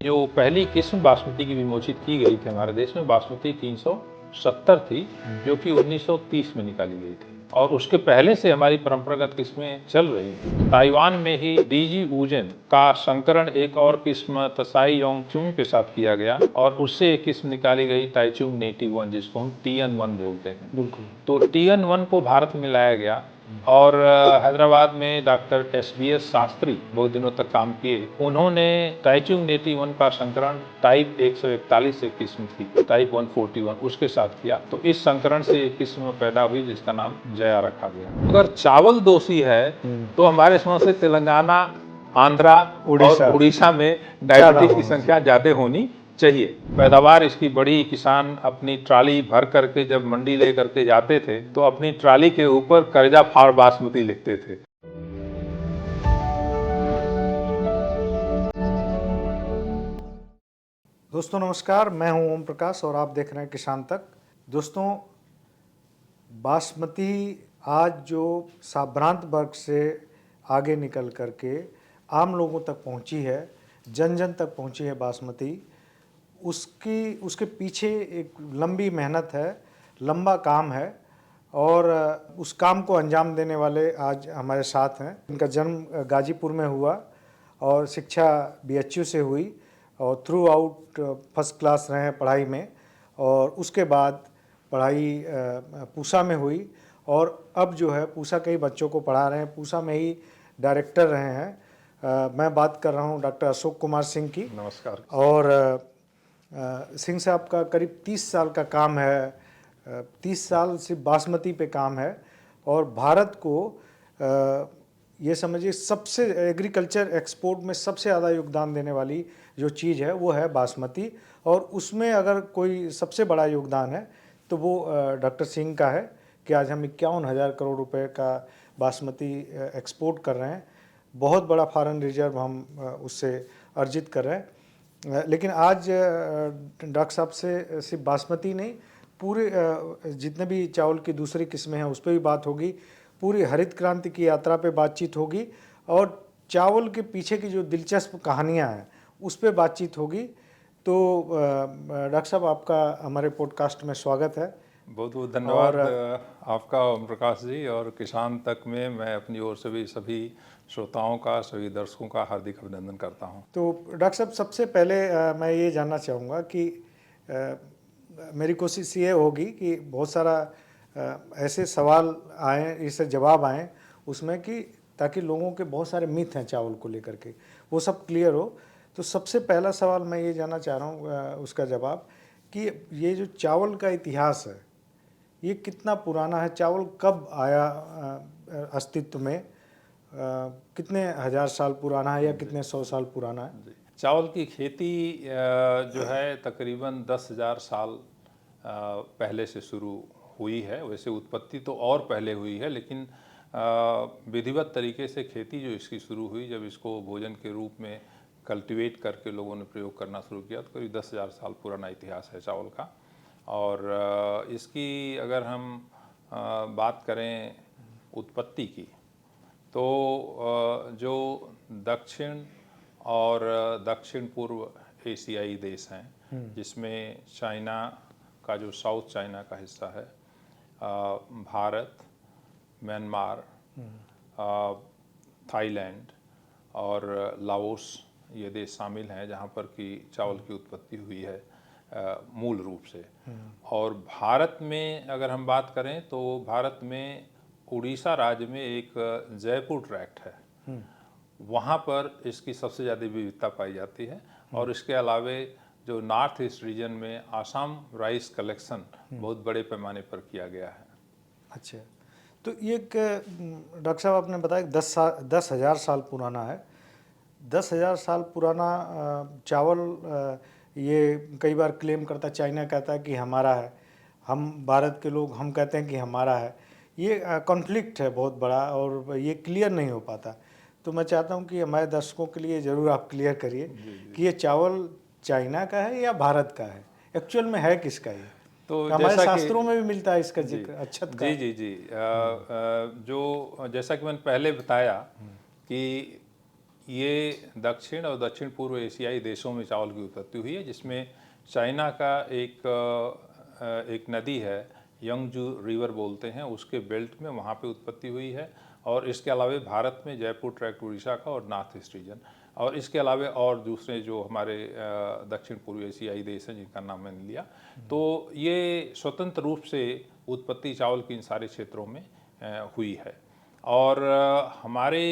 जो पहली किस्म बासमती की विमोचित की गई थी हमारे देश में, बासमती 370 थी, जो कि 1930 में निकाली गई थी और उसके पहले से हमारी परंपरागत किस्में चल रही थी। ताइवान में ही डीजी वूजेन का संकरण एक और किस्म तसाई योंगचुंग के साथ किया गया और उससे एक किस्म निकाली गई ताइचुंग नेटिव 1, जिसको हम TN1 बोलते हैं। बिल्कुल। तो TN1 को भारत में लाया गया और हैदराबाद में डॉक्टर SBS शास्त्री बहुत दिनों तक काम किए। उन्होंने ताइचुंग नेटिव 1 का संकरण टाइप 141 एक किस्म थी, टाइप 141, उसके साथ किया। तो इस संकरण से एक किस्म पैदा हुई जिसका नाम जया रखा गया। अगर चावल दोषी है तो हमारे समझ से तेलंगाना, आंध्रा और उड़ीसा में डायबिटीज की संख्या ज्यादा होनी चाहिए। पैदावार इसकी बड़ी, किसान अपनी ट्राली भर करके जब मंडी ले करके जाते थे तो अपनी ट्राली के ऊपर कर्जा फाड़ बासमती लिखते थे। दोस्तों नमस्कार, मैं हूं ओम प्रकाश और आप देख रहे हैं किसान तक। दोस्तों, बासमती आज जो साभ्रांत वर्ग से आगे निकल करके आम लोगों तक पहुंची है, जन जन तक पहुंची है बासमती, उसके पीछे एक लंबी मेहनत है, लंबा काम है और उस काम को अंजाम देने वाले आज हमारे साथ हैं। इनका जन्म गाजीपुर में हुआ और शिक्षा BHU से हुई और थ्रू आउट फर्स्ट क्लास रहे हैं पढ़ाई में और उसके बाद पढ़ाई पूसा में हुई और अब जो है पूसा के ही बच्चों को पढ़ा रहे हैं, पूसा में ही डायरेक्टर रहे हैं। मैं बात कर रहा हूं डॉक्टर अशोक कुमार सिंह की। नमस्कार। और सिंह साहब का करीब 30 साल का काम है, 30 साल सिर्फ बासमती पे काम है और भारत को ये समझिए सबसे एग्रीकल्चर एक्सपोर्ट में सबसे ज़्यादा योगदान देने वाली जो चीज़ है वो है बासमती। और उसमें अगर कोई सबसे बड़ा योगदान है तो वो डॉक्टर सिंह का है कि आज हम 51,000 करोड़ रुपए का बासमती एक्सपोर्ट कर रहे हैं। बहुत बड़ा फॉरेन रिजर्व हम उससे अर्जित कर रहे हैं। लेकिन आज डॉक्टर साहब से सिर्फ बासमती नहीं, पूरे जितने भी चावल की दूसरी किस्में हैं उस पर भी बात होगी, पूरी हरित क्रांति की यात्रा पे बातचीत होगी और चावल के पीछे की जो दिलचस्प कहानियां हैं उस पर बातचीत होगी। तो डॉक्टर साहब, आपका हमारे पॉडकास्ट में स्वागत है। बहुत बहुत धन्यवाद आपका ओम प्रकाश जी। और किसान तक में मैं अपनी ओर से भी सभी श्रोताओं का, सभी दर्शकों का हार्दिक अभिनंदन करता हूं। तो डॉक्टर साहब, सबसे पहले मैं ये जानना चाहूँगा कि मेरी कोशिश ये होगी कि बहुत सारा ऐसे सवाल आए, इससे जवाब आए उसमें कि ताकि लोगों के बहुत सारे मिथ हैं चावल को लेकर के, वो सब क्लियर हो। तो सबसे पहला सवाल मैं ये जानना चाह रहा हूँ उसका जवाब कि ये जो चावल का इतिहास है ये कितना पुराना है, चावल कब आया अस्तित्व में, कितने हजार साल पुराना है या कितने 100 साल पुराना है? चावल की खेती जो है तकरीबन 10,000 साल पहले से शुरू हुई है। वैसे उत्पत्ति तो और पहले हुई है, लेकिन विधिवत तरीके से खेती जो इसकी शुरू हुई, जब इसको भोजन के रूप में कल्टीवेट करके लोगों ने प्रयोग करना शुरू किया, तो करीब 10,000 साल पुराना इतिहास है चावल का। और इसकी अगर हम बात करें उत्पत्ति की, तो जो दक्षिण और दक्षिण पूर्व एशियाई देश हैं, जिसमें चाइना का जो साउथ चाइना का हिस्सा है, भारत, म्यांमार, थाईलैंड और लाओस, ये देश शामिल हैं जहाँ पर कि चावल की उत्पत्ति हुई है मूल रूप से। और भारत में अगर हम बात करें तो भारत में उड़ीसा राज्य में एक जयपुर ट्रैक्ट है, वहाँ पर इसकी सबसे ज़्यादा विविधता पाई जाती है। और इसके अलावे जो नॉर्थ ईस्ट रीजन में आसाम राइस कलेक्शन बहुत बड़े पैमाने पर किया गया है। अच्छा, तो ये डॉक्टर साहब आपने बताया 10,000 साल पुराना है। 10,000 साल पुराना चावल ये कई बार क्लेम करता, चाइना कहता है कि हमारा है, हम भारत के लोग हम कहते हैं कि हमारा है। ये कॉन्फ्लिक्ट है बहुत बड़ा और ये क्लियर नहीं हो पाता। तो मैं चाहता हूँ कि हमारे दर्शकों के लिए ज़रूर आप क्लियर करिए कि ये चावल चाइना का है या भारत का है, एक्चुअल में है किसका ये? तो हमारे शास्त्रों में भी मिलता है इसका जिक्र अच्छत का। जी। जो जैसा कि मैंने पहले बताया कि ये दक्षिण और दक्षिण पूर्व एशियाई देशों में चावल की उत्पत्ति हुई है, जिसमें चाइना का एक नदी है, यंगजू रिवर बोलते हैं, उसके बेल्ट में वहाँ पे उत्पत्ति हुई है। और इसके अलावा भारत में जयपुर ट्रैक्ट उड़ीसा का और नॉर्थ ईस्ट रीजन, और इसके अलावा और दूसरे जो हमारे दक्षिण पूर्व एशियाई देश हैं जिनका नाम मैंने लिया। तो ये स्वतंत्र रूप से उत्पत्ति चावल की इन सारे क्षेत्रों में हुई है। और हमारे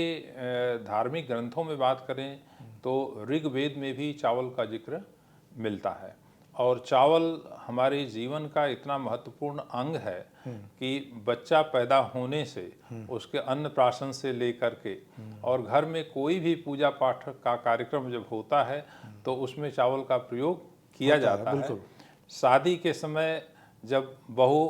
धार्मिक ग्रंथों में बात करें तो ऋग्वेद में भी चावल का जिक्र मिलता है। और चावल हमारे जीवन का इतना महत्वपूर्ण अंग है कि बच्चा पैदा होने से उसके अन्नप्राशन से लेकर के और घर में कोई भी पूजा पाठ का कार्यक्रम जब होता है तो उसमें चावल का प्रयोग किया जाता है। शादी के समय जब बहू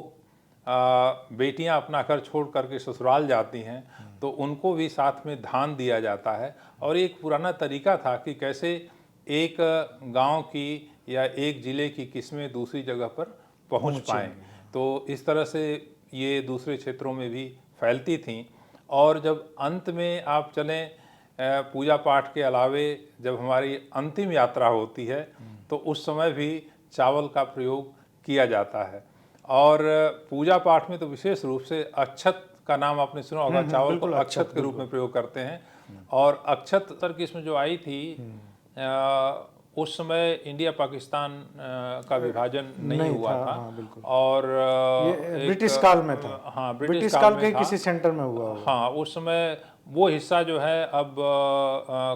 बेटियां अपना घर छोड़ करके ससुराल जाती हैं तो उनको भी साथ में धान दिया जाता है। और एक पुराना तरीका था कि कैसे एक गांव की या एक ज़िले की किस्में दूसरी जगह पर पहुंच पाएँ, तो इस तरह से ये दूसरे क्षेत्रों में भी फैलती थीं। और जब अंत में आप चलें पूजा पाठ के अलावे जब हमारी अंतिम यात्रा होती है तो उस समय भी चावल का प्रयोग किया जाता है। और पूजा पाठ में तो विशेष रूप से अक्षत का नाम आपने सुना होगा, चावल को अक्षत के रूप में प्रयोग करते हैं। और अक्षत सर किस्म जो आई थी उस समय इंडिया पाकिस्तान का विभाजन नहीं हुआ था। और ये ब्रिटिश काल में था। हाँ, ब्रिटिश काल के किसी सेंटर में हुआ। हाँ, उस समय वो हिस्सा जो है अब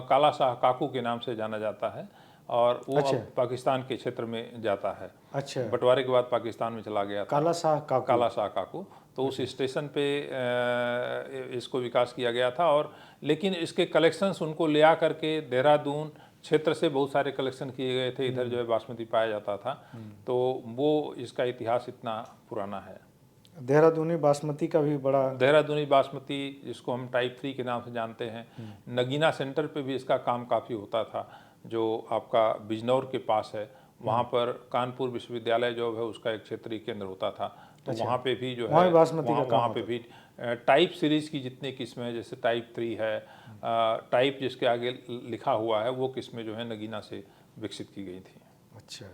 काला शाह काकू के नाम से जाना जाता है और वो अब पाकिस्तान के क्षेत्र में जाता है। अच्छा, बंटवारे के बाद पाकिस्तान में चला गया था काला शाह काकू। तो उस स्टेशन पे इसको विकास किया गया था। और लेकिन इसके कलेक्शंस उनको ले आ करके देहरादून क्षेत्र से बहुत सारे कलेक्शन किए गए थे। इधर जो है बासमती पाया जाता था, तो वो इसका इतिहास इतना पुराना है। देहरादूनी बासमती का भी बड़ा, देहरादूनी बासमती जिसको हम टाइप 3 के नाम से जानते हैं, नगीना सेंटर पे भी इसका काम काफ़ी होता था जो आपका बिजनौर के पास है। वहाँ पर कानपुर विश्वविद्यालय जो है उसका एक क्षेत्रीय केंद्र होता था, तो वहाँ पे भी जो है वहाँ पे भी टाइप सीरीज़ की जितनी किस्में हैं, जैसे टाइप 3 है, टाइप जिसके आगे लिखा हुआ है, वो किस्में जो है नगीना से विकसित की गई थी। अच्छा।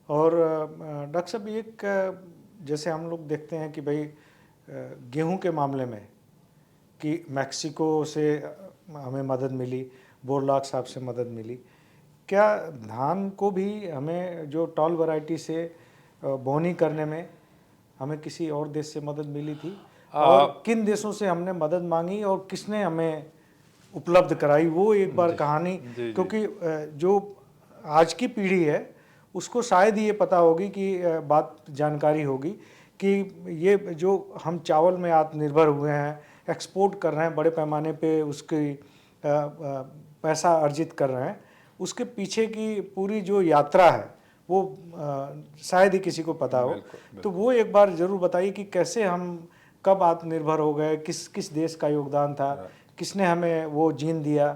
और डॉक्टर साहब एक जैसे हम लोग देखते हैं कि भाई गेहूं के मामले में कि मैक्सिको से हमें मदद मिली, बोरलाग साहब से मदद मिली, क्या धान को भी हमें जो टॉल वैरायटी से बोनी करने में हमें किसी और देश से मदद मिली थी? और किन देशों से हमने मदद मांगी और किसने हमें उपलब्ध कराई, वो एक बार कहानी, क्योंकि जो आज की पीढ़ी है उसको शायद ये पता होगी कि बात जानकारी होगी कि ये जो हम चावल में आत्मनिर्भर हुए हैं, एक्सपोर्ट कर रहे हैं बड़े पैमाने पे, उसकी पैसा अर्जित कर रहे हैं, उसके पीछे की पूरी जो यात्रा है वो शायद ही किसी को पता हो। तो वो एक बार ज़रूर बताइए कि कैसे हम कब आत्मनिर्भर हो गए, किस देश का योगदान था, किसने हमें वो जीन दिया,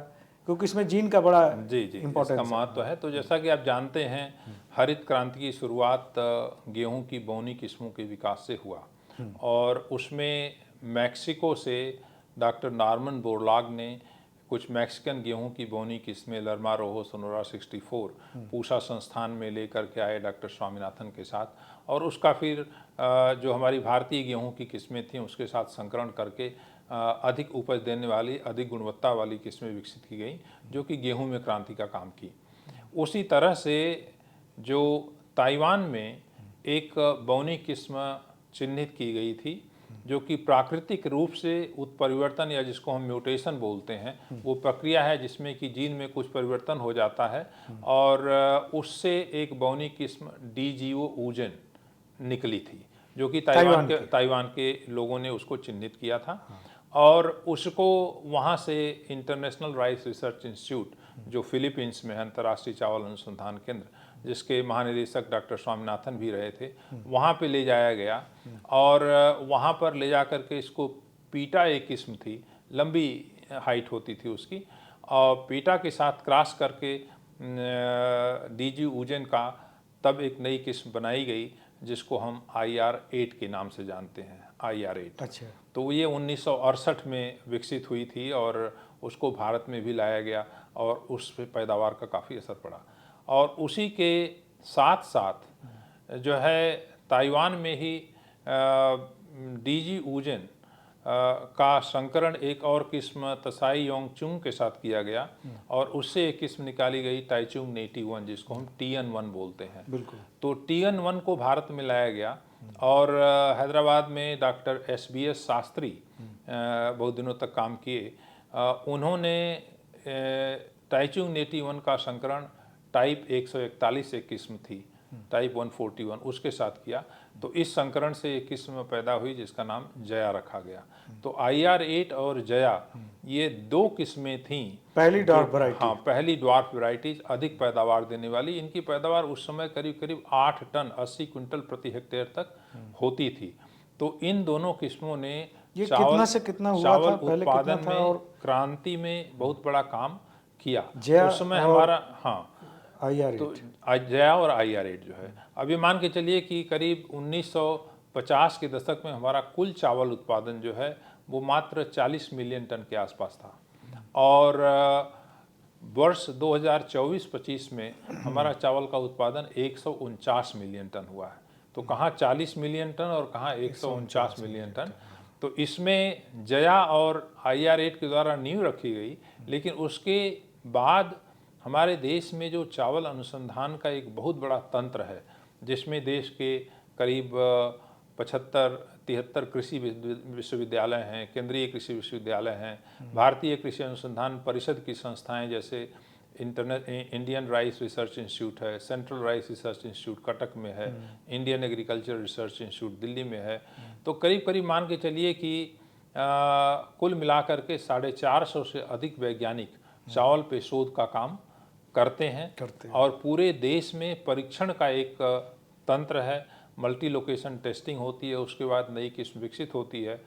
क्योंकि इसमें जीन का बड़ा इम्पोर्टेंस इसका महत्व है। तो जैसा कि आप जानते हैं, हरित क्रांति की शुरुआत गेहूं की बोनी किस्मों के विकास से हुआ और उसमें मैक्सिको से डॉक्टर नॉर्मन बोरलाग ने कुछ मैक्सिकन गेहूं की बोनी किस्में लर्मा रोहो सोनोरा 64 पूसा संस्थान में लेकर के आए डॉक्टर स्वामीनाथन के साथ, और उसका फिर जो हमारी भारतीय गेहूं की किस्में थीं उसके साथ संकरण करके अधिक उपज देने वाली, अधिक गुणवत्ता वाली किस्में विकसित की गई जो कि गेहूं में क्रांति का काम की। उसी तरह से जो ताइवान में एक बोनी किस्म चिन्हित की गई थी जो कि प्राकृतिक रूप से उत्परिवर्तन या जिसको हम म्यूटेशन बोलते हैं, वो प्रक्रिया है जिसमें कि जीन में कुछ परिवर्तन हो जाता है और उससे एक बोनी किस्म DGO ऊजन निकली थी जो कि ताइवान के लोगों ने उसको चिन्हित किया था। और उसको वहाँ से इंटरनेशनल राइस रिसर्च इंस्टीट्यूट जो फिलीपींस में है, अंतर्राष्ट्रीय चावल अनुसंधान केंद्र, जिसके महानिदेशक डॉक्टर स्वामीनाथन भी रहे थे, वहाँ पे ले जाया गया और वहाँ पर ले जा कर के इसको पीटा एक किस्म थी, लंबी हाइट होती थी उसकी, और पीटा के साथ क्रॉस करके DG ऊजन का तब एक नई किस्म बनाई गई जिसको हम IR8 के नाम से जानते हैं, IR8। अच्छा। तो ये 1968 में विकसित हुई थी और उसको भारत में भी लाया गया और उस पे पैदावार का काफ़ी असर पड़ा। और उसी के साथ साथ जो है ताइवान में ही डीजी ऊजेन का संकरण एक और किस्म तसाई योंगचुंग के साथ किया गया और उससे एक किस्म निकाली गई टाइचुंग 81 जिसको हम TN1 बोलते हैं। बिल्कुल। तो TN1 को भारत में लाया गया और हैदराबाद में डॉक्टर SBS शास्त्री बहुत दिनों तक काम किए। उन्होंने टाइचुंग 81 का संकरण टाइप 141 एक किस्म थी, टाइप 141 उसके साथ किया। तो इस संकरण से एक किस्म पैदा हुई जिसका नाम जया रखा गया। तो IR8 और जया ये दो किस्में थीं, पहली डॉर्फ वैरायटी। हाँ, पहली ड्वार्फ वैरायटीज, अधिक पैदावार देने वाली। इनकी पैदावार उस समय करीब करीब 8 टन 80 क्विंटल प्रति हेक्टेयर तक होती थी। तो इन दोनों किस्मों ने ये कितना से कितना हुआ चावल था, पहले कितना उत्पादन था में और क्रांति में बहुत बड़ा काम किया। जया उस समय और हमारा, हाँ, IR8। तो जया और IR8 जो है, अभी मान के चलिए कि करीब 1950 के दशक में हमारा कुल चावल उत्पादन जो है वो मात्र 40 मिलियन टन के आसपास था और वर्ष 2024-25 में हमारा चावल का उत्पादन 149 मिलियन टन हुआ है। तो कहाँ 40 मिलियन टन और कहाँ 149 मिलियन टन। तो इसमें जया और IR8 के द्वारा नींव रखी गई, लेकिन उसके बाद हमारे देश में जो चावल अनुसंधान का एक बहुत बड़ा तंत्र है, जिसमें देश के करीब 75-73 कृषि विश्वविद्यालय हैं, केंद्रीय कृषि विश्वविद्यालय हैं, भारतीय कृषि अनुसंधान परिषद की संस्थाएं जैसे इंडियन राइस रिसर्च इंस्टीट्यूट है, central rice research institute Cuttack में है, Indian agriculture research institute Delhi में है। तो करीब करीब मान के चलिए कि कुल मिलाकर के 450 से अधिक वैज्ञानिक चावल पे शोध का काम करते हैं और पूरे देश में परीक्षण का एक तंत्र है। मल्टी लोकेशन टेस्टिंग होती है, उसके बाद नई किस्म विकसित होती है।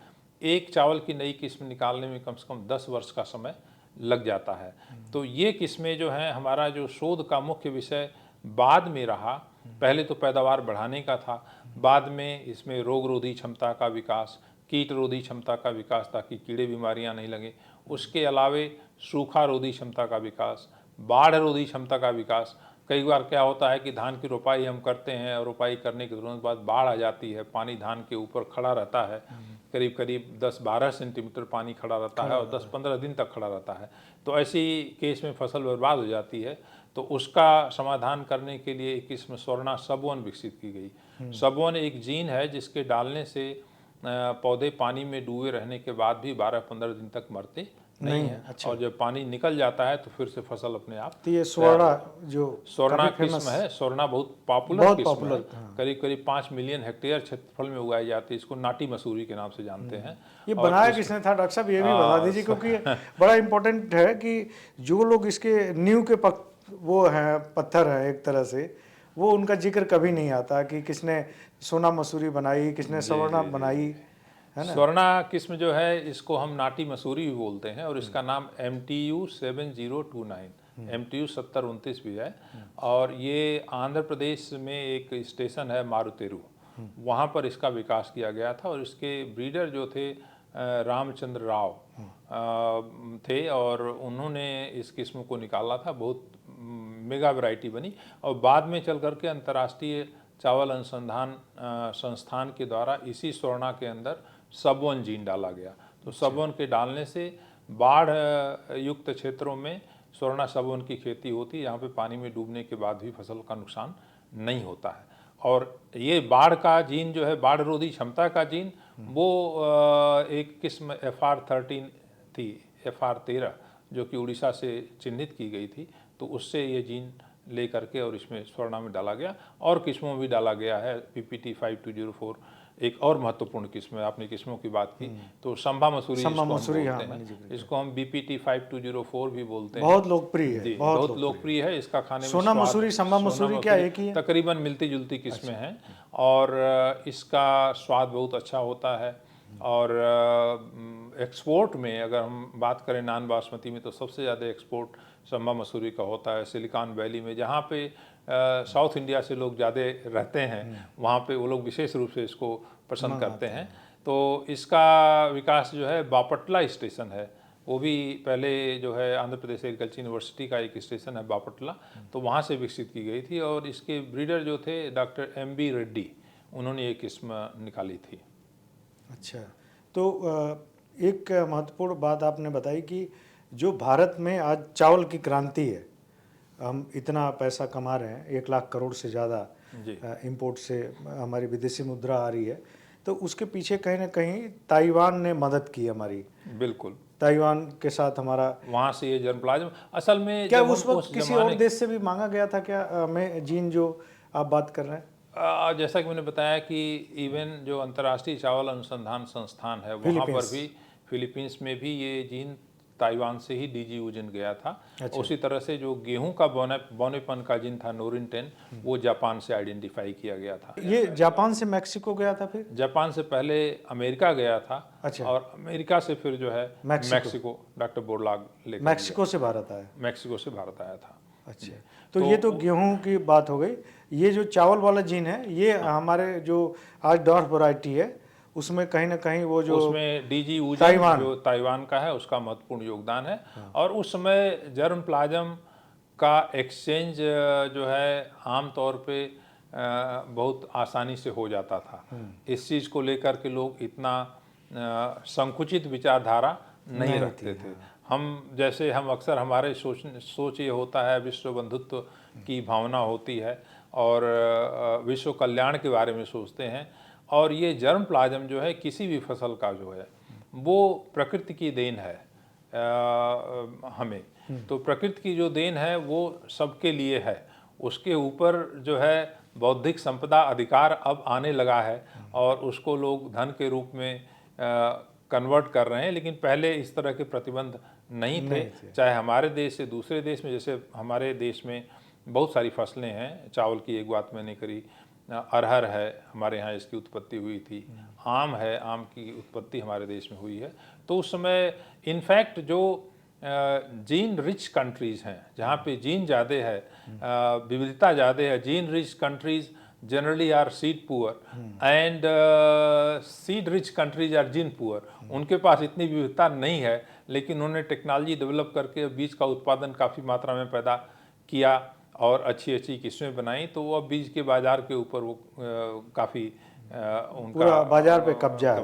एक चावल की नई किस्म निकालने में कम से कम 10 वर्ष का समय लग जाता है। तो ये किस्में जो हैं, हमारा जो शोध का मुख्य विषय बाद में रहा, पहले तो पैदावार बढ़ाने का था, बाद में इसमें रोग रोधी क्षमता का विकास, कीट रोधी क्षमता का विकास ताकि कीड़े बीमारियां नहीं लगें, उसके अलावे सूखा रोधी क्षमता का विकास, बाढ़ रोधी क्षमता का विकास। कई बार क्या होता है कि धान की रोपाई हम करते हैं और रोपाई करने के तुरंत बाद बाढ़ आ जाती है, पानी धान के ऊपर खड़ा रहता है, करीब करीब 10-12 सेंटीमीटर पानी खड़ा रहता है और 10-15 दिन तक खड़ा रहता है। तो ऐसी केस में फसल बर्बाद हो जाती है। तो उसका समाधान करने के लिए एक किस्म स्वर्णा सबवन विकसित की गई। सबवन एक जीन है जिसके डालने से पौधे पानी में डूबे रहने के बाद भी 12-15 दिन तक मरते नहीं है। अच्छा। और जब पानी निकल जाता है तो फिर से फसल अपने आप। तो ये स्वर्णा जो स्वर्णा किस्म है, स्वर्णा बहुत पॉपुलर किस्म है। करीब करीब 5 मिलियन हेक्टेयर क्षेत्रफल में उगाई जाती है। इसको नाटी मसूरी के नाम से जानते हैं। ये बनाया किसने था डॉक्टर साहब, ये भी बता दीजिए, क्योंकि बड़ा इंपॉर्टेंट है कि जो लोग इसके नींव के वो हैं, पत्थर है एक तरह से, वो उनका जिक्र कभी नहीं आता कि किसने सोना मसूरी बनाई, किसने स्वर्णा बनाई, है ना। स्वर्णा किस्म जो है इसको हम नाटी मसूरी भी बोलते हैं और इसका नाम MTU 7029 MTU 7029 भी है। और ये आंध्र प्रदेश में एक स्टेशन है मारुतेरू, वहाँ पर इसका विकास किया गया था और इसके ब्रीडर जो थे रामचंद्र राव थे और उन्होंने इस किस्म को निकाला था। बहुत मेगा वैरायटी बनी और बाद में चल करके अंतर्राष्ट्रीय चावल अनुसंधान संस्थान के द्वारा इसी स्वर्णा के अंदर सबवन जीन डाला गया। तो सबवन के डालने से बाढ़ युक्त क्षेत्रों में स्वर्णा सबवन की खेती होती है, यहाँ पे पानी में डूबने के बाद भी फसल का नुकसान नहीं होता है। और ये बाढ़ का जीन जो है, बाढ़ रोधी क्षमता का जीन, वो एक किस्म FR13 थी, FR13 जो कि उड़ीसा से चिन्हित की गई थी। तो उससे ये जीन ले करके और इसमें स्वर्णा में डाला गया और किस्मों में भी डाला गया है। PPT 5204 एक और महत्वपूर्ण किस्म है। आपने किस्मों की बात की तो संभा मसूरी इसको हम BPT 5204 भी बोलते हैं। बहुत लोकप्रिय है, बहुत लोकप्रिय है। इसका खाने में सोना मसूरी, संभा मसूरी क्या एक ही है? तकरीबन मिलती जुलती किस्में हैं और इसका स्वाद बहुत अच्छा होता है। और एक्सपोर्ट में अगर हम बात करें नॉन बासमती में, तो सबसे ज़्यादा एक्सपोर्ट संभा मसूरी का होता है। सिलिकॉन वैली में जहाँ पे साउथ इंडिया से लोग ज़्यादा रहते हैं, वहाँ पे वो लोग विशेष रूप से इसको पसंद करते हैं। तो इसका विकास जो है बापटला स्टेशन है वो भी पहले जो है आंध्र प्रदेश एग्रीकल्चर यूनिवर्सिटी का एक स्टेशन है बापटला, तो वहाँ से विकसित की गई थी। और इसके ब्रीडर जो थे डॉक्टर MB रेड्डी, उन्होंने ये किस्म निकाली थी। अच्छा, तो एक महत्वपूर्ण बात आपने बताई कि जो भारत में आज चावल की क्रांति है, हम इतना पैसा कमा रहे हैं, 1 लाख करोड़ से ज़्यादा जी इंपोर्ट से हमारी विदेशी मुद्रा आ रही है, तो उसके पीछे कहीं ना कहीं ताइवान ने मदद की हमारी। बिल्कुल, ताइवान के साथ हमारा वहाँ से ये जर्मप्लाज्म असल में क्या जब उस हम वक्त किसी और ज़माने देश से भी मांगा गया था क्या हमें जीन जो आप बात कर रहे हैं? जैसा कि मैंने बताया कि इवन जो अंतर्राष्ट्रीय चावल अनुसंधान संस्थान है वहाँ पर भी, फिलीपींस में भी ये जीन ताइवान से ही DG यूजन गया था। अच्छा। उसी तरह से जो गेहूं का बौनेपन का जीन था नोरिन 10, वो जापान से आइडेंटिफाई किया गया था। ये जापान से मैक्सिको गया था, फिर जापान से पहले अमेरिका गया था। अच्छा। और अमेरिका से फिर जो है मैक्सिको डॉक्टर बोरलाग लेकर मैक्सिको से भारत आया। मैक्सिको से भारत आया था। अच्छा, तो ये तो गेहूं की बात हो गई। ये जो चावल वाला जीन है, ये हमारे जो आज डॉर्फ वैरायटी है उसमें कहीं ना कहीं वो जो उसमें DG यूजन जो ताइवान का है उसका महत्वपूर्ण योगदान है। और उस समय जर्म प्लाज्म का एक्सचेंज जो है आम तौर पे बहुत आसानी से हो जाता था। इस चीज़ को लेकर के लोग इतना संकुचित विचारधारा नहीं रखते थे। हम अक्सर हमारे सोच ये होता है, विश्व बंधुत्व की भावना होती है और विश्व कल्याण के बारे में सोचते हैं। और ये जर्म प्लाज्म जो है किसी भी फसल का जो है वो प्रकृति की देन है हमें। तो प्रकृति की जो देन है वो सबके लिए है। उसके ऊपर जो है बौद्धिक संपदा अधिकार अब आने लगा है और उसको लोग धन के रूप में कन्वर्ट कर रहे हैं, लेकिन पहले इस तरह के प्रतिबंध नहीं थे। चाहे हमारे देश से दूसरे देश में, जैसे हमारे देश में बहुत सारी फसलें हैं। चावल की एक बात मैंने करी, अरहर है, हमारे यहाँ इसकी उत्पत्ति हुई थी। आम है, आम की उत्पत्ति हमारे देश में हुई है। तो उस समय इनफैक्ट जो जीन रिच कंट्रीज़ हैं, जहाँ पे जीन ज़्यादा है, विविधता ज़्यादा है, gene rich countries generally are seed poor and seed rich countries are gene poor. उनके पास इतनी विविधता नहीं है, लेकिन उन्होंने टेक्नोलॉजी डेवलप करके बीज का उत्पादन काफ़ी मात्रा में पैदा किया और अच्छी अच्छी किस्में बनाई। तो वो अब बीज के बाज़ार के ऊपर वो काफ़ी उनका पूरा बाजार पे कब्जा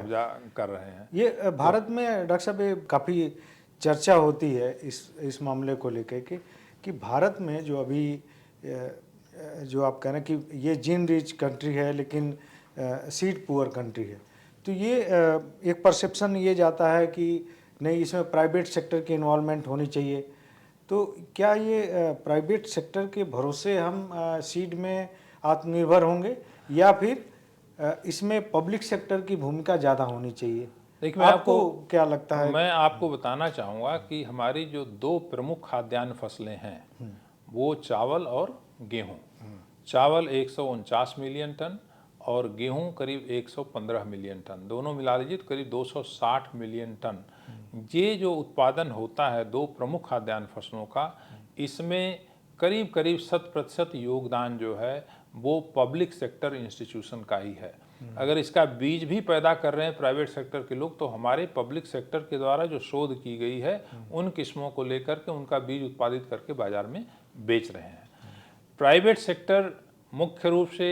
कर रहे हैं। ये भारत में डॉक्टर साहब ये काफ़ी चर्चा होती है इस मामले को लेकर कि भारत में जो अभी जो आप कह रहे हैं कि ये जीन रिच कंट्री है लेकिन सीड पुअर कंट्री है, तो ये एक परसेप्शन ये जाता है कि नहीं, इसमें प्राइवेट सेक्टर की इन्वॉल्वमेंट होनी चाहिए। तो क्या ये प्राइवेट सेक्टर के भरोसे हम सीड में आत्मनिर्भर होंगे या फिर इसमें पब्लिक सेक्टर की भूमिका ज़्यादा होनी चाहिए? देखिए, आपको क्या लगता है? मैं आपको बताना चाहूँगा कि हमारी जो दो प्रमुख खाद्यान्न फसलें हैं वो चावल और गेहूँ। चावल 149 मिलियन टन और गेहूं करीब 115 मिलियन टन, दोनों मिला लीजिए तो करीब 260 मिलियन टन। ये जो उत्पादन होता है दो प्रमुख खाद्यान्न फसलों का, इसमें करीब करीब 100% योगदान जो है वो पब्लिक सेक्टर इंस्टीट्यूशन का ही है। अगर इसका बीज भी पैदा कर रहे हैं प्राइवेट सेक्टर के लोग, तो हमारे पब्लिक सेक्टर के द्वारा जो शोध की गई है उन किस्मों को लेकर के उनका बीज उत्पादित करके बाजार में बेच रहे हैं। प्राइवेट सेक्टर मुख्य रूप से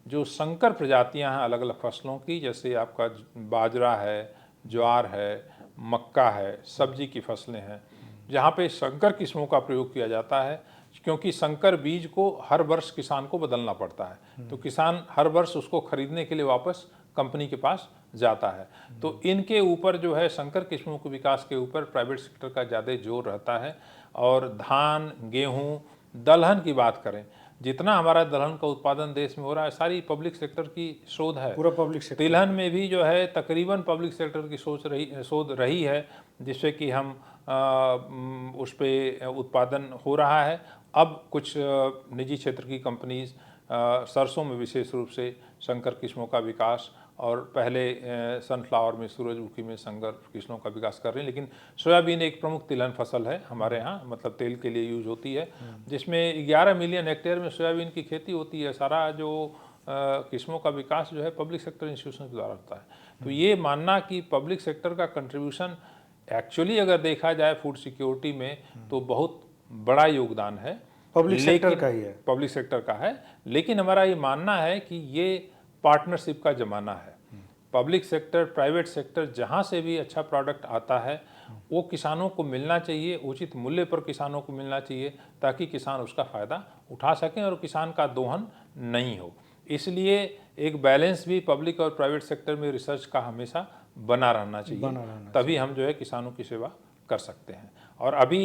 जो संकर प्रजातियां हैं अलग अलग फसलों की, जैसे आपका बाजरा है, ज्वार है, मक्का है, सब्जी की फसलें हैं, जहाँ पे संकर किस्मों का प्रयोग किया जाता है, क्योंकि संकर बीज को हर वर्ष किसान को बदलना पड़ता है। तो किसान हर वर्ष उसको खरीदने के लिए वापस कंपनी के पास जाता है। तो इनके ऊपर जो है संकर किस्मों के विकास के ऊपर प्राइवेट सेक्टर का ज़्यादा जोर रहता है। और धान, गेहूँ, दलहन की बात करें, जितना हमारा दलहन का उत्पादन देश में हो रहा है सारी पब्लिक सेक्टर की शोध है। पूरा पब्लिक सेक्टर। तिलहन में भी जो है तकरीबन पब्लिक सेक्टर की शोध रही है, जिससे कि हम उस पे उत्पादन हो रहा है। अब कुछ निजी क्षेत्र की कंपनीज सरसों में विशेष रूप से संकर किस्मों का विकास, और पहले सनफ्लावर में, सूरजमुखी में संकर किस्मों का विकास कर रहे हैं। लेकिन सोयाबीन एक प्रमुख तिलहन फसल है हमारे यहाँ, मतलब तेल के लिए यूज होती है, जिसमें 11 मिलियन हेक्टेयर में सोयाबीन की खेती होती है। सारा जो किस्मों का विकास जो है पब्लिक सेक्टर इंस्टीट्यूशन के द्वारा होता है। तो ये मानना कि पब्लिक सेक्टर का कंट्रीब्यूशन एक्चुअली अगर देखा जाए फूड सिक्योरिटी में तो बहुत बड़ा योगदान है, पब्लिक सेक्टर का ही है। पब्लिक सेक्टर का है, लेकिन हमारा ये मानना है कि ये पार्टनरशिप का ज़माना है। पब्लिक सेक्टर, प्राइवेट सेक्टर, जहाँ से भी अच्छा प्रोडक्ट आता है वो किसानों को मिलना चाहिए, उचित मूल्य पर किसानों को मिलना चाहिए, ताकि किसान उसका फ़ायदा उठा सकें और किसान का दोहन नहीं हो। इसलिए एक बैलेंस भी पब्लिक और प्राइवेट सेक्टर में रिसर्च का हमेशा बना रहना चाहिए, तभी हम जो है किसानों की सेवा कर सकते हैं। और अभी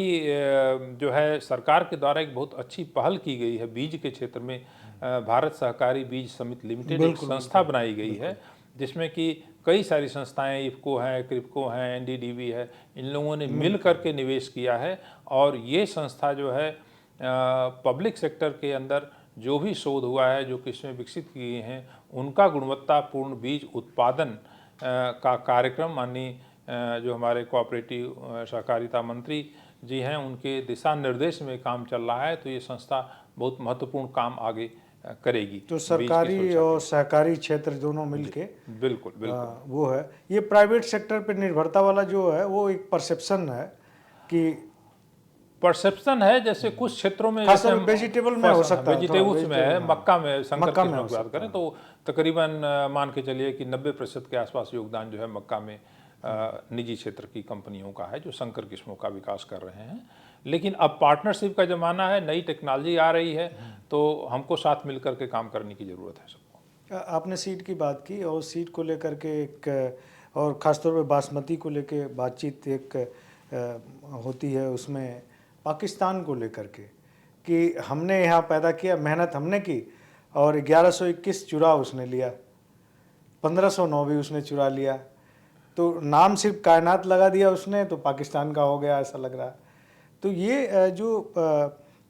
जो है सरकार के द्वारा एक बहुत अच्छी पहल की गई है बीज के क्षेत्र में। भारत सहकारी बीज समिति लिमिटेड एक संस्था बनाई गई है, जिसमें कि कई सारी संस्थाएं, इफ्को हैं, क्रिप्को हैं, एनडीडीबी है, इन लोगों ने मिल करके निवेश किया है। और ये संस्था जो है पब्लिक सेक्टर के अंदर जो भी शोध हुआ है, जो किस्में विकसित किए हैं, उनका गुणवत्तापूर्ण बीज उत्पादन का कार्यक्रम माननीय जो हमारे कोऑपरेटिव सहकारिता मंत्री जी हैं, उनके दिशा निर्देश में काम चल रहा है। तो ये संस्था बहुत महत्वपूर्ण काम आगे करेगी। तो सरकारी और सहकारी क्षेत्र दोनों मिलके बिल्कुल बिल्कुल वो है। ये प्राइवेट सेक्टर पे निर्भरता वाला जो है वो एक परसेप्शन है कि परसेप्शन है, जैसे कुछ क्षेत्रों में जैसे वेजिटेबल में हो सकता है, वेजिटेबल्स में है, मक्का में, संकर मक्का में किस्मों की बात करें तो तकरीबन मान के चलिए कि 90% के आसपास योगदान जो है मक्का में निजी क्षेत्र की कंपनियों का है, जो संकर किस्मों का विकास कर रहे हैं। लेकिन अब पार्टनरशिप का ज़माना है, नई टेक्नोलॉजी आ रही है, तो हमको साथ मिलकर के काम करने की ज़रूरत है सबको। आपने सीड की बात की और सीड को लेकर के एक और ख़ासतौर पे बासमती को लेकर बातचीत एक होती है, उसमें पाकिस्तान को लेकर के कि हमने यहाँ पैदा किया, मेहनत हमने की और 1121 चुरा उसने लिया, 1509 भी उसने चुरा लिया, तो नाम सिर्फ कायनात लगा दिया उसने, तो पाकिस्तान का हो गया ऐसा लग रहा है। तो ये जो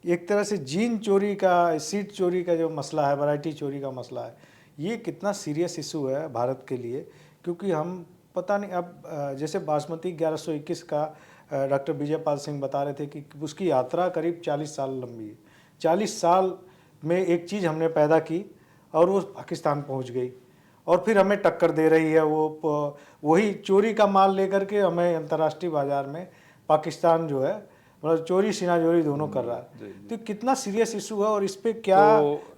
एक तरह से जीन चोरी का, सीड चोरी का जो मसला है, वैरायटी चोरी का मसला है, ये कितना सीरियस इशू है भारत के लिए। क्योंकि हम पता नहीं, अब जैसे बासमती 1121 का डॉक्टर विजयपाल सिंह बता रहे थे कि उसकी यात्रा करीब 40 साल लंबी है। 40 साल में एक चीज़ हमने पैदा की और वो पाकिस्तान पहुंच गई और फिर हमें टक्कर दे रही है। वो वही चोरी का माल लेकर के हमें अंतर्राष्ट्रीय बाजार में पाकिस्तान जो है मतलब चोरी सिनाजोरी दोनों कर रहा है। तो कितना सीरियस इशू है और इस पे क्या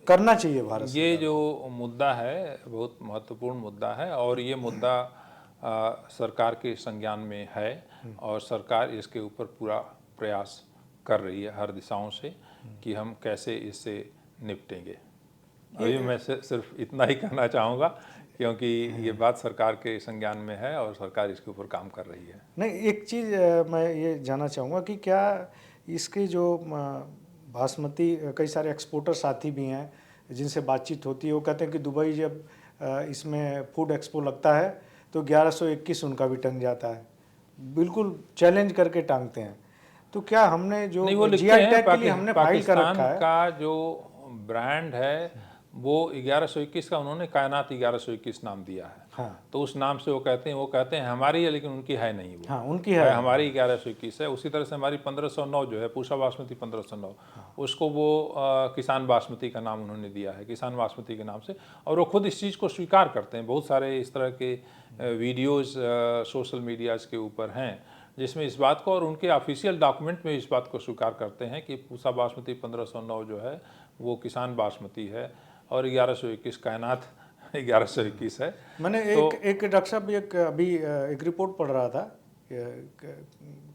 करना चाहिए भारत? ये जो मुद्दा है बहुत महत्वपूर्ण मुद्दा है और ये मुद्दा सरकार के संज्ञान में है और सरकार इसके ऊपर पूरा प्रयास कर रही है हर दिशाओं से कि हम कैसे इससे निपटेंगे। अभी मैं सिर्फ इतना ही कहना चाहूँगा क्योंकि ये बात सरकार के संज्ञान में है और सरकार इसके ऊपर काम कर रही है। नहीं, एक चीज़ मैं ये जानना चाहूँगा कि क्या इसके जो बासमती, कई सारे एक्सपोर्टर साथी भी हैं जिनसे बातचीत होती है, वो कहते हैं कि दुबई जब इसमें फूड एक्सपो लगता है तो 1121 उनका भी टंग जाता है, बिल्कुल चैलेंज करके टांगते हैं। तो क्या हमने जो जीआई टैग के लिए हमने फाइल कर रखा है, का जो ब्रांड है वो 1121 का उन्होंने कायनात 1121 नाम दिया है। हाँ, तो उस नाम से वो कहते हैं हमारी है, लेकिन उनकी है नहीं वो। हाँ, उनकी है, हमारी 1121 है। उसी तरह से हमारी 1509 जो है पूसा बासमती 1509, उसको वो किसान बासमती का नाम उन्होंने दिया है, किसान बासमती के नाम से। और वो खुद इस चीज़ को स्वीकार करते हैं। बहुत सारे इस तरह के वीडियोज़ सोशल मीडियाज़ के ऊपर हैं जिसमें इस बात को, और उनके ऑफिशियल डॉक्यूमेंट में इस बात को स्वीकार करते हैं कि पूसा बासमती 1509 जो है वो किसान बासमती है और 1121 कायनात 1121 है। मैंने एक डॉक्टर साहब अभी एक रिपोर्ट पढ़ रहा था,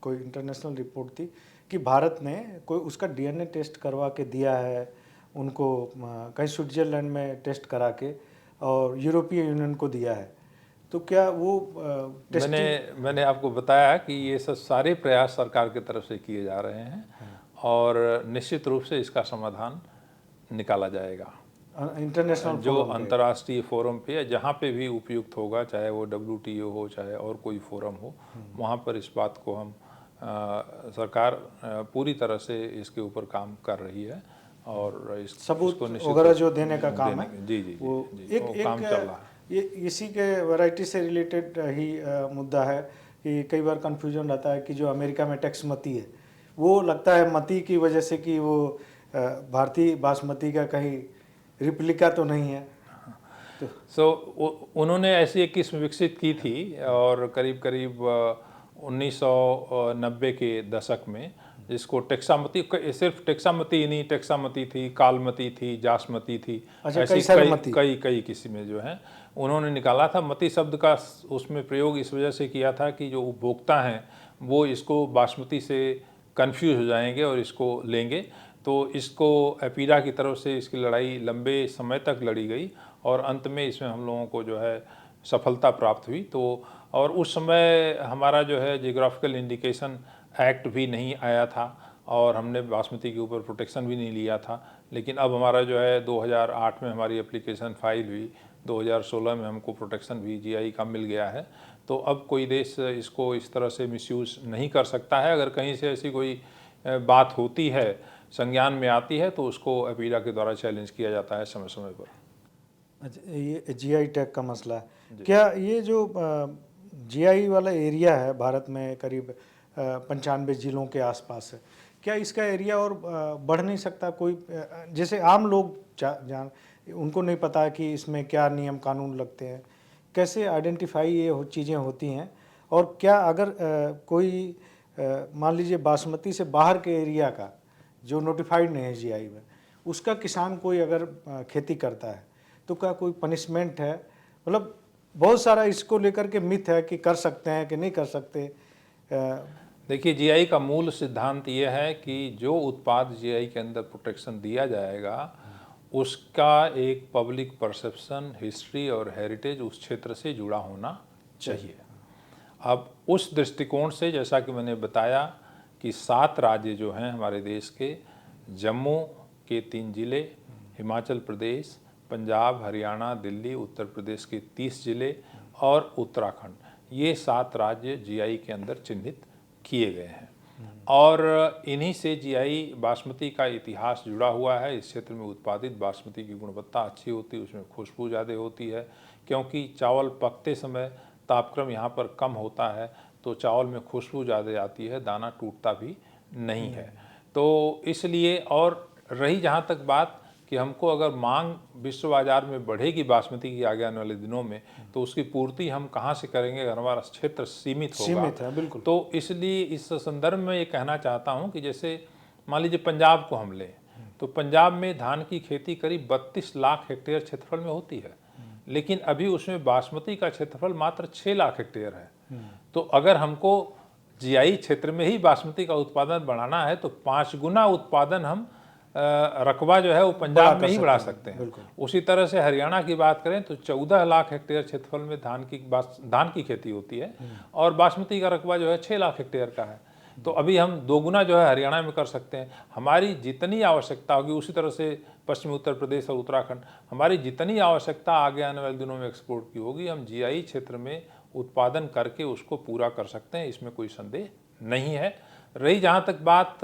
कोई इंटरनेशनल रिपोर्ट थी कि भारत ने कोई उसका डीएनए टेस्ट करवा के दिया है उनको, कहीं स्विट्जरलैंड में टेस्ट करा के, और यूरोपीय यूनियन को दिया है। तो क्या वो मैंने आपको बताया कि ये सब सारे प्रयास सरकार की तरफ से किए जा रहे हैं और निश्चित रूप से इसका समाधान निकाला जाएगा। इंटरनेशनल जो अंतर्राष्ट्रीय फोरम पे है, जहाँ पे भी उपयुक्त होगा, चाहे वो WTO हो चाहे और कोई फोरम हो, वहाँ पर इस बात को हम सरकार पूरी तरह से इसके ऊपर काम कर रही है और इस सबूत वगैरह जो देने का काम है जी जी वो जी, वो काम चल रहा है। ये इसी के वैरायटी से रिलेटेड ही मुद्दा है कि कई बार कंफ्यूजन रहता है कि जो अमेरिका में टैक्स मती है वो लगता है मती की वजह से कि वो भारतीय बासमती का कहीं रिप्लिका तो नहीं है। तो उन्होंने ऐसी एक किस्म विकसित की थी और करीब करीब 1990 के दशक में, जिसको टेक्सामती, सिर्फ टेक्सामती ही नहीं, टेक्सामती थी, कालमती थी, जासमती थी, अच्छा, ऐसी कई सारे मती। कई किस्में जो हैं उन्होंने निकाला था। मती शब्द का उसमें प्रयोग इस वजह से किया था कि जो उपभोक्ता हैं वो इसको बासमती से कंफ्यूज हो जाएंगे और इसको लेंगे। तो इसको एपीडा की तरफ से इसकी लड़ाई लंबे समय तक लड़ी गई और अंत में इसमें हम लोगों को जो है सफलता प्राप्त हुई। तो और उस समय हमारा जो है जियोग्राफिकल इंडिकेशन एक्ट भी नहीं आया था और हमने बासमती के ऊपर प्रोटेक्शन भी नहीं लिया था। लेकिन अब हमारा जो है 2008 में हमारी एप्लीकेशन फाइल हुई, 2016 में हमको प्रोटेक्शन भी जीआई का मिल गया है। तो अब कोई देश इसको इस तरह से मिसयूज़ नहीं कर सकता है। अगर कहीं से ऐसी कोई बात होती है, संज्ञान में आती है, तो उसको एपीडा के द्वारा चैलेंज किया जाता है समय समय पर। अच्छा, ये जीआई टैग का मसला है। क्या ये जो जीआई वाला एरिया है भारत में करीब 95 जिलों के आसपास है, क्या इसका एरिया और बढ़ नहीं सकता? कोई जैसे आम लोग जान उनको नहीं पता कि इसमें क्या नियम कानून लगते हैं, कैसे आइडेंटिफाई ये चीज़ें होती हैं? और क्या अगर कोई मान लीजिए बासमती से बाहर के एरिया का जो नोटिफाइड नहीं है जीआई में, उसका किसान कोई अगर खेती करता है तो क्या कोई पनिशमेंट है? मतलब बहुत सारा इसको लेकर के मिथ है कि कर सकते हैं कि नहीं कर सकते। देखिए, जीआई का मूल सिद्धांत ये है कि जो उत्पाद जीआई के अंदर प्रोटेक्शन दिया जाएगा उसका एक पब्लिक परसेप्शन, हिस्ट्री और हेरिटेज उस क्षेत्र से जुड़ा होना चाहिए। अब उस दृष्टिकोण से जैसा कि मैंने बताया कि 7 राज्य जो हैं हमारे देश के, जम्मू के 3 जिले, हिमाचल प्रदेश, पंजाब, हरियाणा, दिल्ली, उत्तर प्रदेश के 30 जिले और उत्तराखंड, ये 7 राज्य जीआई के अंदर चिन्हित किए गए हैं। और इन्हीं से जीआई बासमती का इतिहास जुड़ा हुआ है। इस क्षेत्र में उत्पादित बासमती की गुणवत्ता अच्छी होती है, उसमें खुशबू ज़्यादा होती है, क्योंकि चावल पकते समय तापक्रम यहाँ पर कम होता है तो चावल में खुशबू ज़्यादा आती है, दाना टूटता भी नहीं है। तो इसलिए, और रही जहाँ तक बात कि हमको अगर मांग विश्व बाजार में बढ़ेगी बासमती की आगे आने वाले दिनों में, तो उसकी पूर्ति हम कहाँ से करेंगे अगर हमारा क्षेत्र सीमित होगा? सीमित है, बिल्कुल। तो इसलिए इस संदर्भ में ये कहना चाहता हूँ कि जैसे मान लीजिए पंजाब को हम लें, तो पंजाब में धान की खेती करीब 32 लाख हेक्टेयर क्षेत्रफल में होती है, लेकिन अभी उसमें बासमती का क्षेत्रफल मात्र 6 लाख हेक्टेयर है। तो अगर हमको जीआई क्षेत्र में ही बासमती का उत्पादन बढ़ाना है तो 5 गुना उत्पादन हम रकबा जो है वो पंजाब में ही बढ़ा सकते हैं। उसी तरह से हरियाणा की बात करें तो 14 लाख हेक्टेयर क्षेत्रफल में धान की खेती होती है और बासमती का रकबा जो है 6 लाख हेक्टेयर का है। तो अभी हम 2 गुना जो है हरियाणा में कर सकते हैं। हमारी जितनी आवश्यकता होगी, उसी तरह से पश्चिमी उत्तर प्रदेश और उत्तराखंड, हमारी जितनी आवश्यकता आगे आने वाले दिनों में एक्सपोर्ट की होगी, हम जीआई क्षेत्र में उत्पादन करके उसको पूरा कर सकते हैं, इसमें कोई संदेह नहीं है। रही जहाँ तक बात,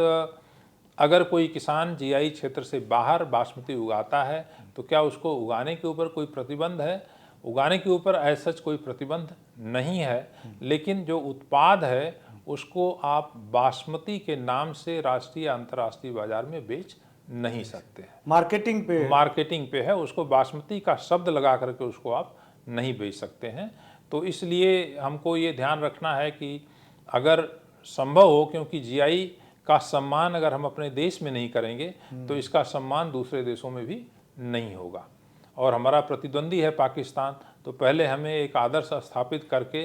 अगर कोई किसान जीआई क्षेत्र से बाहर बासमती उगाता है तो क्या उसको उगाने के ऊपर कोई प्रतिबंध है? उगाने के ऊपर ऐसा कोई प्रतिबंध नहीं है, लेकिन जो उत्पाद है उसको आप बासमती के नाम से राष्ट्रीय अंतर्राष्ट्रीय बाजार में बेच नहीं सकते हैं। मार्केटिंग पे है, उसको बासमती का शब्द लगा करके उसको आप नहीं बेच सकते हैं। तो इसलिए हमको ये ध्यान रखना है कि अगर संभव हो, क्योंकि जीआई का सम्मान अगर हम अपने देश में नहीं करेंगे तो इसका सम्मान दूसरे देशों में भी नहीं होगा। और हमारा प्रतिद्वंदी है पाकिस्तान, तो पहले हमें एक आदर्श स्थापित करके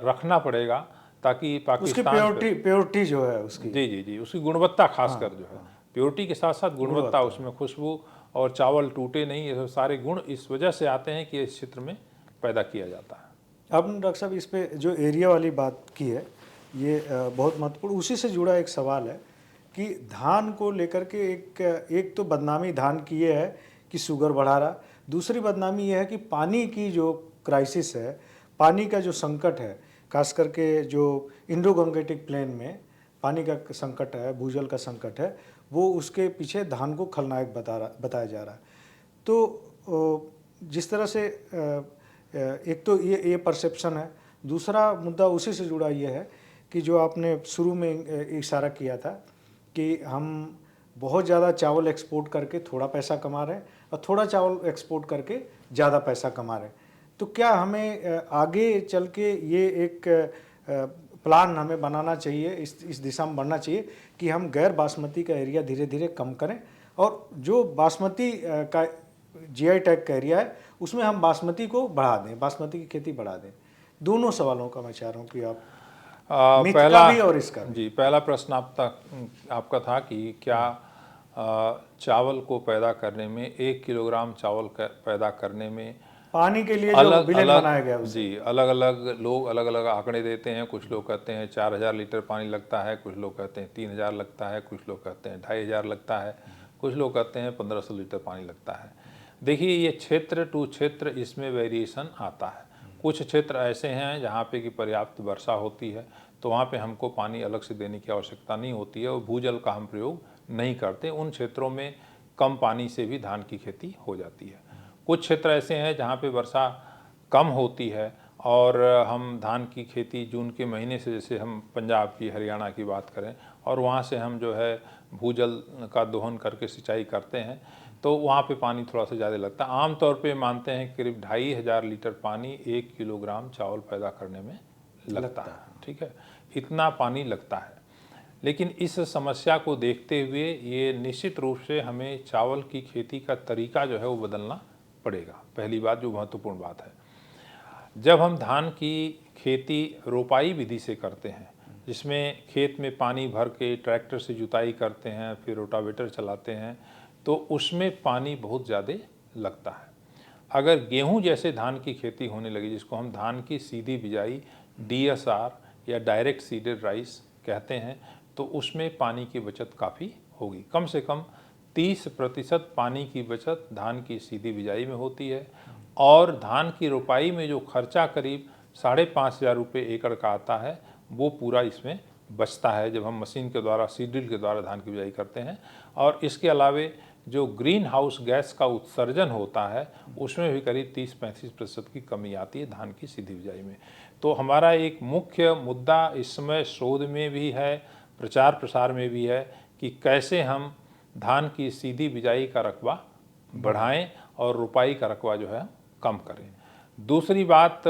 रखना पड़ेगा ताकि पाकिस्तान प्योरिटी जो है उसकी, जी उसकी गुणवत्ता खासकर जो है, प्योरिटी के साथ साथ गुणवत्ता, उसमें खुशबू और चावल टूटे नहीं, ये सारे गुण इस वजह से आते हैं कि इस क्षेत्र में पैदा किया जाता है। अब डॉक्टर साहब इस पे जो एरिया वाली बात की है ये बहुत महत्वपूर्ण, उसी से जुड़ा एक सवाल है कि धान को लेकर के एक तो बदनामी धान की ये है कि शुगर बढ़ा रहा, दूसरी बदनामी ये है कि पानी की जो क्राइसिस है, पानी का जो संकट है, खास करके जो इंडो गंगेटिक प्लेन में पानी का संकट है, भूजल का संकट है, वो उसके पीछे धान को खलनायक बताया जा रहा है। तो जिस तरह से एक तो ये परसेप्शन है, दूसरा मुद्दा उसी से जुड़ा ये है कि जो आपने शुरू में इशारा किया था कि हम बहुत ज़्यादा चावल एक्सपोर्ट करके थोड़ा पैसा कमा रहे हैं और थोड़ा चावल एक्सपोर्ट करके ज़्यादा पैसा कमा रहे हैं। तो क्या हमें आगे चल के ये एक प्लान हमें बनाना चाहिए, इस दिशा में बढ़ना चाहिए कि हम गैर बासमती का एरिया धीरे धीरे कम करें और जो बासमती का जीआई टैग का एरिया है उसमें हम बासमती को बढ़ा दें, बासमती की खेती बढ़ा दें। दोनों सवालों का मैं चाह रहा हूँ कि आप मिथ पहला का भी और इसका भी। जी, पहला प्रश्न आपका था कि क्या चावल को पैदा करने में 1 किलोग्राम चावल पैदा करने में पानी के लिए जो अलग विलेन अलग बनाया गया उसे। जी, अलग अलग लोग अलग अलग आंकड़े देते हैं। कुछ लोग कहते हैं 4000 लीटर पानी लगता है, कुछ लोग कहते हैं 3000 लगता है, कुछ लोग कहते हैं 2500 लगता है, कुछ लोग कहते हैं 1500 लीटर पानी लगता है। देखिए, ये क्षेत्र टू क्षेत्र इसमें वेरिएशन आता है। कुछ क्षेत्र ऐसे हैं जहाँ पे कि पर्याप्त वर्षा होती है, तो वहाँ पे हमको पानी अलग से देने की आवश्यकता नहीं होती है और भूजल का हम प्रयोग नहीं करते। उन क्षेत्रों में कम पानी से भी धान की खेती हो जाती है। कुछ क्षेत्र ऐसे हैं जहाँ पे वर्षा कम होती है और हम धान की खेती जून के महीने से, जैसे हम पंजाब की, हरियाणा की बात करें, और वहाँ से हम जो है भूजल का दोहन करके सिंचाई करते हैं, तो वहाँ पे पानी थोड़ा सा ज़्यादा लगता है। आमतौर पे मानते हैं करीब 2500 लीटर पानी 1 किलोग्राम चावल पैदा करने में लगता है। ठीक है, इतना पानी लगता है। लेकिन इस समस्या को देखते हुए ये निश्चित रूप से हमें चावल की खेती का तरीका जो है वो बदलना पड़ेगा। पहली बात, जो महत्वपूर्ण बात है, जब हम धान की खेती रोपाई विधि से करते हैं, जिसमें खेत में पानी भर के ट्रैक्टर से जुताई करते हैं, फिर रोटावेटर चलाते हैं, तो उसमें पानी बहुत ज़्यादा लगता है। अगर गेहूं जैसे धान की खेती होने लगी, जिसको हम धान की सीधी बिजाई DSR या डायरेक्ट सीडेड राइस कहते हैं, तो उसमें पानी की बचत काफ़ी होगी। कम से कम 30% पानी की बचत धान की सीधी बिजाई में होती है और धान की रोपाई में जो खर्चा करीब 5500 रुपये एकड़ का आता है, वो पूरा इसमें बचता है जब हम मशीन के द्वारा, सीड ड्रिल के द्वारा धान की बिजाई करते हैं। और इसके अलावे जो ग्रीन हाउस गैस का उत्सर्जन होता है, उसमें भी करीब 30-35% की कमी आती है धान की सीधी बिजाई में। तो हमारा एक मुख्य मुद्दा इस समय शोध में भी है, प्रचार प्रसार में भी है कि कैसे हम धान की सीधी बिजाई का रकबा बढ़ाएं और रुपाई का रकबा जो है कम करें। दूसरी बात,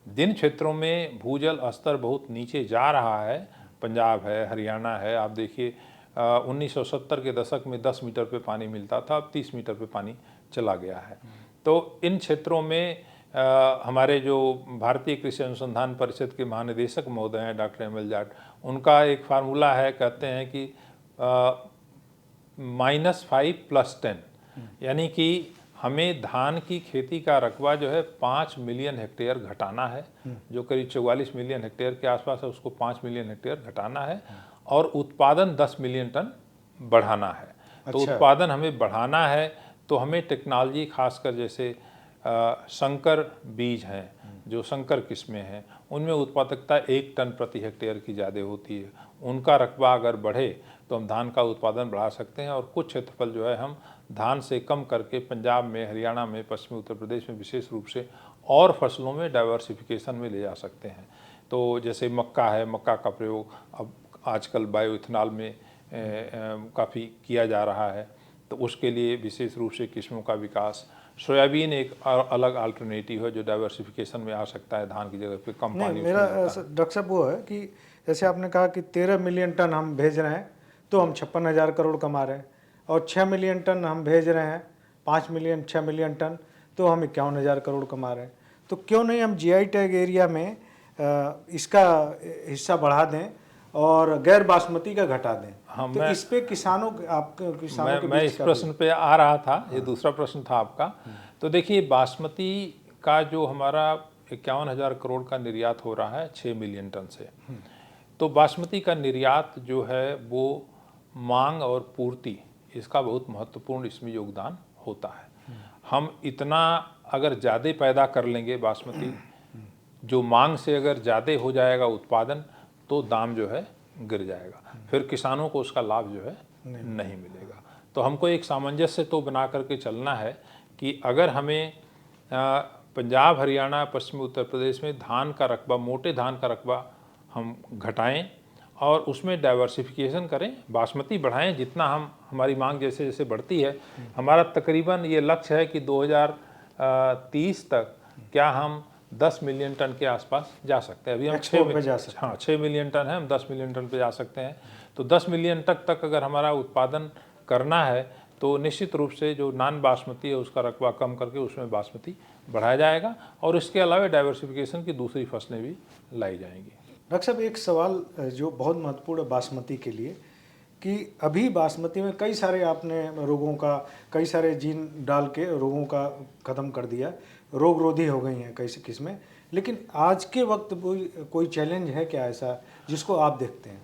जिन क्षेत्रों में भूजल स्तर बहुत नीचे जा रहा है, पंजाब है, हरियाणा है, आप देखिए 1970 के दशक में 10 मीटर पे पानी मिलता था, अब 30 मीटर पे पानी चला गया है। तो इन क्षेत्रों में हमारे जो भारतीय कृषि अनुसंधान परिषद के महानिदेशक महोदय हैं डॉक्टर ML जाट, उनका एक फार्मूला है, कहते हैं कि -5 + 10, यानी कि हमें धान की खेती का रकबा जो है 5 मिलियन हेक्टेयर घटाना है, जो करीब 44 मिलियन हेक्टेयर के आसपास है, उसको 5 मिलियन हेक्टेयर घटाना है और उत्पादन 10 मिलियन टन बढ़ाना है। तो उत्पादन हमें बढ़ाना है तो हमें टेक्नोलॉजी, खासकर जैसे संकर बीज हैं, जो संकर किस्में हैं, उनमें उत्पादकता 1 टन प्रति हेक्टेयर की ज़्यादा होती है। उनका रकबा अगर बढ़े तो हम धान का उत्पादन बढ़ा सकते हैं और कुछ क्षेत्रफल जो है हम धान से कम करके पंजाब में, हरियाणा में, पश्चिमी उत्तर प्रदेश में विशेष रूप से और फसलों में डाइवर्सिफिकेशन में ले जा सकते हैं। तो जैसे मक्का है, मक्का का प्रयोग अब आजकल बायो इथेनॉल में काफ़ी किया जा रहा है, तो उसके लिए विशेष रूप से किस्मों का विकास। सोयाबीन एक अलग अल्टरनेटिव है जो डाइवर्सिफिकेशन में आ सकता है, धान की जगह पे कम पानी। मेरा डॉक्टर साहब वो है कि जैसे आपने कहा कि 13 मिलियन टन हम भेज रहे हैं तो हम 56,000 करोड़ कमा रहे हैं, और 6 मिलियन टन हम भेज रहे हैं, 6 मिलियन टन, तो हम 51,000 करोड़ कमा रहे हैं। तो क्यों नहीं हम जीआई टैग एरिया में इसका हिस्सा बढ़ा दें और गैर बासमती का घटा दें? हाँ, तो इस पे किसानों के मैं इस प्रश्न पे आ रहा था, ये दूसरा प्रश्न था आपका। तो देखिए, बासमती का जो हमारा 51,000 करोड़ का निर्यात हो रहा है 6 मिलियन टन से, तो बासमती का निर्यात जो है वो मांग और पूर्ति, इसका बहुत महत्वपूर्ण इसमें योगदान होता है। हम इतना अगर ज़्यादा पैदा कर लेंगे बासमती, जो मांग से अगर ज़्यादा हो जाएगा उत्पादन, तो दाम जो है गिर जाएगा, फिर किसानों को उसका लाभ जो है नहीं मिलेगा। तो हमको एक सामंजस्य तो बना करके चलना है कि अगर हमें पंजाब, हरियाणा, पश्चिमी उत्तर प्रदेश में धान का रकबा, मोटे धान का रकबा हम घटाएं और उसमें डाइवर्सिफिकेशन करें, बासमती बढ़ाएं, जितना हमारी मांग जैसे जैसे बढ़ती है। हमारा तकरीबन ये लक्ष्य है कि 2030 तक क्या हम 10 मिलियन टन के आसपास जा सकते हैं। अभी हम एक्सपोर्ट पे जा सकते हैं। हाँ 6 मिलियन टन है, हम 10 मिलियन टन पे जा सकते हैं। तो 10 मिलियन तक अगर हमारा उत्पादन करना है तो निश्चित रूप से जो नॉन बासमती है उसका रकबा कम करके उसमें बासमती बढ़ाया जाएगा और इसके अलावा डाइवर्सिफिकेशन की दूसरी फसलें भी लाई जाएंगी। डॉक्टर साहब, एक सवाल जो बहुत महत्वपूर्ण है बासमती के लिए कि अभी बासमती में कई सारे आपने रोगों का, कई सारे जीन डाल के रोगों का ख़त्म कर दिया, रोग रोधी हो गई हैं कई किस्में, लेकिन आज के वक्त कोई चैलेंज है क्या ऐसा जिसको आप देखते हैं?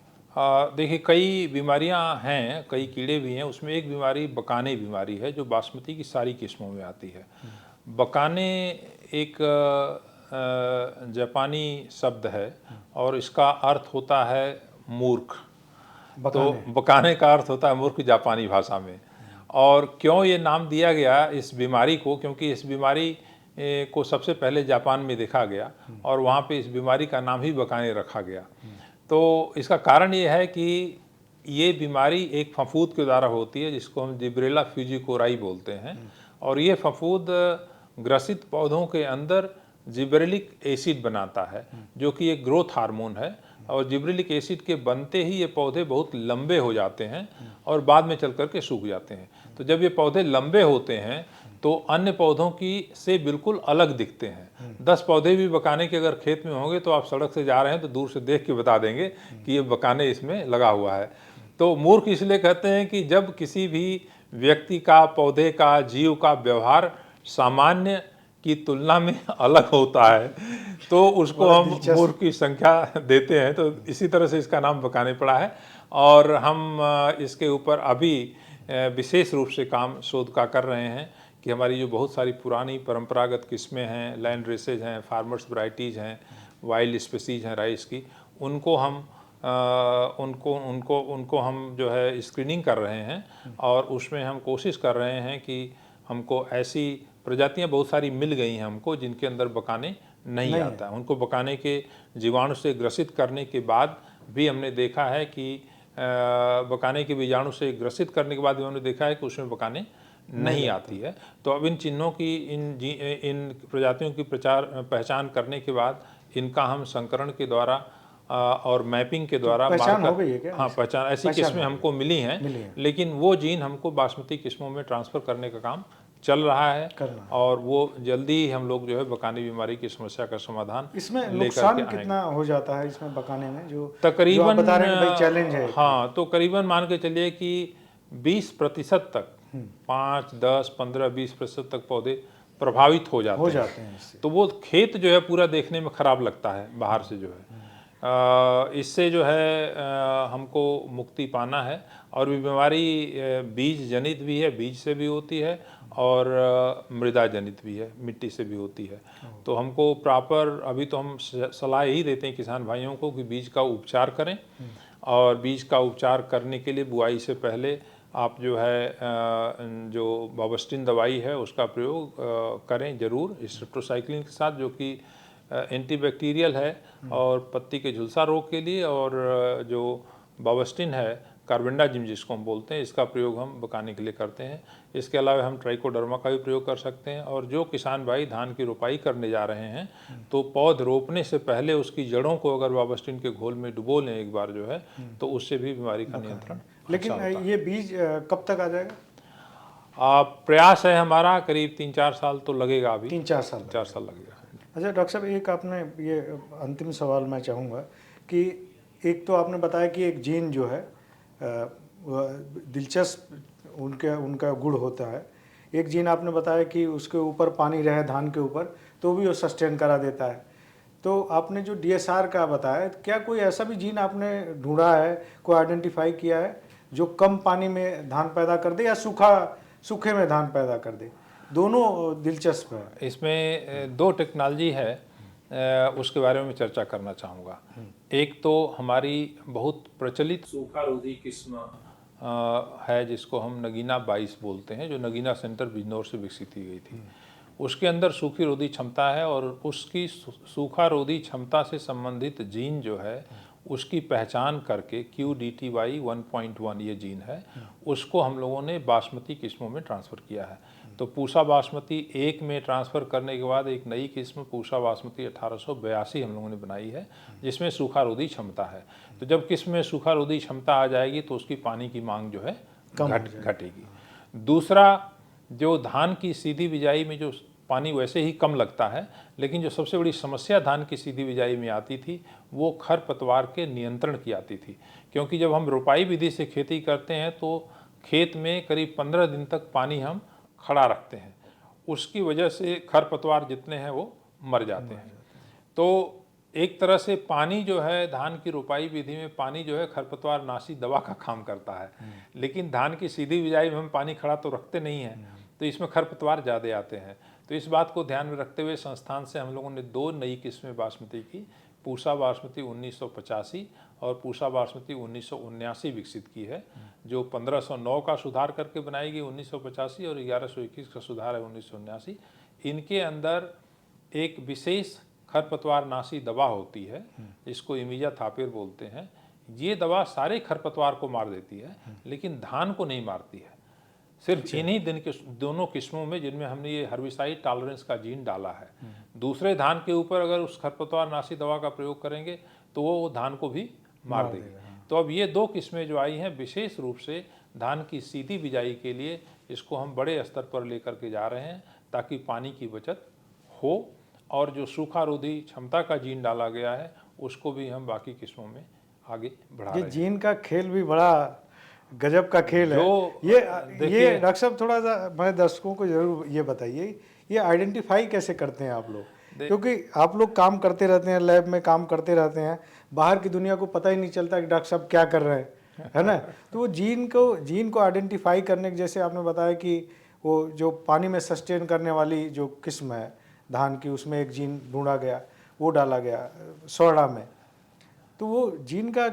देखिए कई बीमारियां हैं, कई कीड़े भी हैं। उसमें एक बीमारी बकाने बीमारी है जो बासमती की सारी किस्मों में आती है। बकाने एक जापानी शब्द है और इसका अर्थ होता है मूर्ख। तो बकाने का अर्थ होता है मूर्ख जापानी भाषा में। और क्यों ये नाम दिया गया इस बीमारी को, क्योंकि इस बीमारी को सबसे पहले जापान में देखा गया और वहाँ पे इस बीमारी का नाम ही बकाने रखा गया। तो इसका कारण ये है कि ये बीमारी एक फफूंद के द्वारा होती है जिसको हम जिब्रेला फ्यूजिकोराई बोलते हैं। और ये फफूंद ग्रसित पौधों के अंदर जिब्रेलिक एसिड बनाता है जो कि एक ग्रोथ हार्मोन है। और जिब्रेलिक एसिड के बनते ही ये पौधे बहुत लंबे हो जाते हैं और बाद में चल कर के सूख जाते हैं। तो जब ये पौधे लंबे होते हैं तो अन्य पौधों की से बिल्कुल अलग दिखते हैं। 10 पौधे भी बकाने के अगर खेत में होंगे तो आप सड़क से जा रहे हैं तो दूर से देख के बता देंगे कि ये बकाने इसमें लगा हुआ है। तो मूर्ख इसलिए कहते हैं कि जब किसी भी व्यक्ति का, पौधे का, जीव का व्यवहार सामान्य की तुलना में अलग होता है तो उसको हम मूर्ख की संख्या देते हैं। तो इसी तरह से इसका नाम बकाने पड़ा है और हम इसके ऊपर अभी विशेष रूप से काम शोध का कर रहे हैं कि हमारी जो बहुत सारी पुरानी परंपरागत किस्में हैं, लैंड रेसेज हैं, फार्मर्स वैराइटीज़ हैं, वाइल्ड स्पीसीज हैं राइस की, उनको हम जो है स्क्रीनिंग कर रहे हैं और उसमें हम कोशिश कर रहे हैं कि हमको ऐसी प्रजातियां बहुत सारी मिल गई हैं हमको जिनके अंदर बकाने नहीं आता है। उनको बकाने के जीवाणु से ग्रसित करने के बाद भी हमने देखा है कि बकाने के बीजाणु से ग्रसित करने के बाद भी हमने देखा है कि उसमें बकाने नहीं आती है। तो अब इन चिन्हों की, इन प्रजातियों की पहचान करने के बाद इनका हम संकरण के द्वारा और मैपिंग के द्वारा पहचान हो गई है क्या? हाँ, पहचान ऐसी किस्में हमको मिली हैं, लेकिन वो जीन हमको बासमती किस्मों में ट्रांसफ़र करने का काम चल रहा है और वो जल्दी ही हम लोग जो है बकाने बीमारी की समस्या का समाधान इसमें नुकसान कितना हो जाता है इसमें बकाने में जो तकरीबन बता रहे हैं भाई चैलेंज है? हाँ, तो करीबन मान के चलिए कि 20% तक 5, 10, 15, 20% तक पौधे प्रभावित हो जाते हैं इससे। तो वो खेत जो है पूरा देखने में खराब लगता है बाहर से जो है। इससे जो है हमको मुक्ति पाना है। और भी बीमारी बीज जनित भी है, बीज से भी होती है और मृदा जनित भी है, मिट्टी से भी होती है। तो हमको प्रॉपर, अभी तो हम सलाह यही देते हैं किसान भाइयों को कि बीज का उपचार करें और बीज का उपचार करने के लिए बुआई से पहले आप जो है जो बावस्टिन दवाई है उसका प्रयोग करें ज़रूर, स्ट्रेप्टोसाइक्लिन के साथ, जो कि एंटीबैक्टीरियल है और पत्ती के झुलसा रोग के लिए। और जो बावस्टिन है, कार्बेंडाजिम जिसको हम बोलते हैं, इसका प्रयोग हम बकाने के लिए करते हैं। इसके अलावा हम ट्राइकोडर्मा का भी प्रयोग कर सकते हैं। और जो किसान भाई धान की रोपाई करने जा रहे हैं तो पौध रोपने से पहले उसकी जड़ों को अगर बावस्टिन के घोल में डुबो लें एक बार जो है, तो उससे भी बीमारी का नियंत्रण। लेकिन ये बीज कब तक आ जाएगा? प्रयास है हमारा, करीब 3-4 साल तो लगेगा। अभी 3-4 साल लगेगा। अच्छा डॉक्टर साहब, एक आपने ये अंतिम सवाल मैं चाहूँगा कि एक तो आपने बताया कि एक जीन जो है दिलचस्प उनका गुण होता है। एक जीन आपने बताया कि उसके ऊपर पानी रहे धान के ऊपर तो भी वो सस्टेन करा देता है। तो आपने जो DSR का बताया, क्या कोई ऐसा भी जीन आपने ढूंढा है, कोई आइडेंटिफाई किया है जो कम पानी में धान पैदा कर दे या सूखे में धान पैदा कर दे? दोनों दिलचस्प है। इसमें 2 टेक्नोलॉजी है, उसके बारे में चर्चा करना चाहूँगा। एक तो हमारी बहुत प्रचलित सूखा रोधी किस्म है जिसको हम नगीना 22 बोलते हैं, जो नगीना सेंटर बिजनौर से विकसित की गई थी। उसके अंदर सूखी रोधी क्षमता है और उसकी सूखा रोधी क्षमता से संबंधित जीन जो है उसकी पहचान करके QDTY 1.1 ये जीन है, उसको हम लोगों ने बासमती किस्मों में ट्रांसफ़र किया है। तो पूसा बासमती 1 में ट्रांसफ़र करने के बाद एक नई किस्म पूसा बासमती 1882 हम लोगों ने बनाई है, जिसमें सूखा रोधी क्षमता है। तो जब किस्म में सूखा रोधी क्षमता आ जाएगी तो उसकी पानी की मांग जो है घटेगी। दूसरा, जो धान की सीधी बिजाई में जो पानी वैसे ही कम लगता है, लेकिन जो सबसे बड़ी समस्या धान की सीधी बिजाई में आती थी वो खरपतवार के नियंत्रण की आती थी। क्योंकि जब हम रोपाई विधि से खेती करते हैं तो खेत में करीब 15 दिन तक पानी हम खड़ा रखते हैं, उसकी वजह से खरपतवार जितने हैं वो मर जाते हैं। तो एक तरह से पानी जो है धान की रोपाई विधि में पानी जो है खरपतवार नाशी दवा का काम करता है, लेकिन धान की सीधी बिजाई में हम पानी खड़ा तो रखते नहीं हैं, तो इसमें खरपतवार ज़्यादा आते हैं। तो इस बात को ध्यान में रखते हुए संस्थान से हम लोगों ने 2 नई किस्में बासमती की, पूसा बासमती 1985 और पूसा बासमती 1979 विकसित की है, जो 1509 का सुधार करके बनाई गई 1985 और 1121 का सुधार है 1979। इनके अंदर एक विशेष खरपतवार नाशी दवा होती है जिसको इमिजाथापिर बोलते हैं। ये दवा सारे खरपतवार को मार देती है, लेकिन धान को नहीं मारती है। सिर्फ इन्हीं दिन के दोनों किस्मों में जिनमें हमने ये हर्बिसाइड टॉलरेंस का जीन डाला है। दूसरे धान के ऊपर अगर उस खरपतवार नाशी दवा का प्रयोग करेंगे तो वो धान को भी मार देगी। तो अब ये 2 किस्में जो आई हैं विशेष रूप से धान की सीधी बिजाई के लिए, इसको हम बड़े स्तर पर लेकर के जा रहे हैं ताकि पानी की बचत हो, और जो सूखा रोधी क्षमता का जीन डाला गया है उसको भी हम बाकी किस्मों में आगे बढ़ा रहे हैं। जीन का खेल भी बड़ा गजब का खेल है। ये डॉक्टर साहब थोड़ा सा हमारे दर्शकों को जरूर ये बताइए, ये आइडेंटिफाई कैसे करते हैं आप लोग? क्योंकि आप लोग काम करते रहते हैं, लैब में काम करते रहते हैं, बाहर की दुनिया को पता ही नहीं चलता कि डॉक्टर साहब क्या कर रहे हैं, है ना? तो वो जीन को आइडेंटिफाई करने के, जैसे आपने बताया कि वो जो पानी में सस्टेन करने वाली जो किस्म है धान की, उसमें एक जीन ढूंढा गया, वो डाला गया सोडा में, तो वो जीन का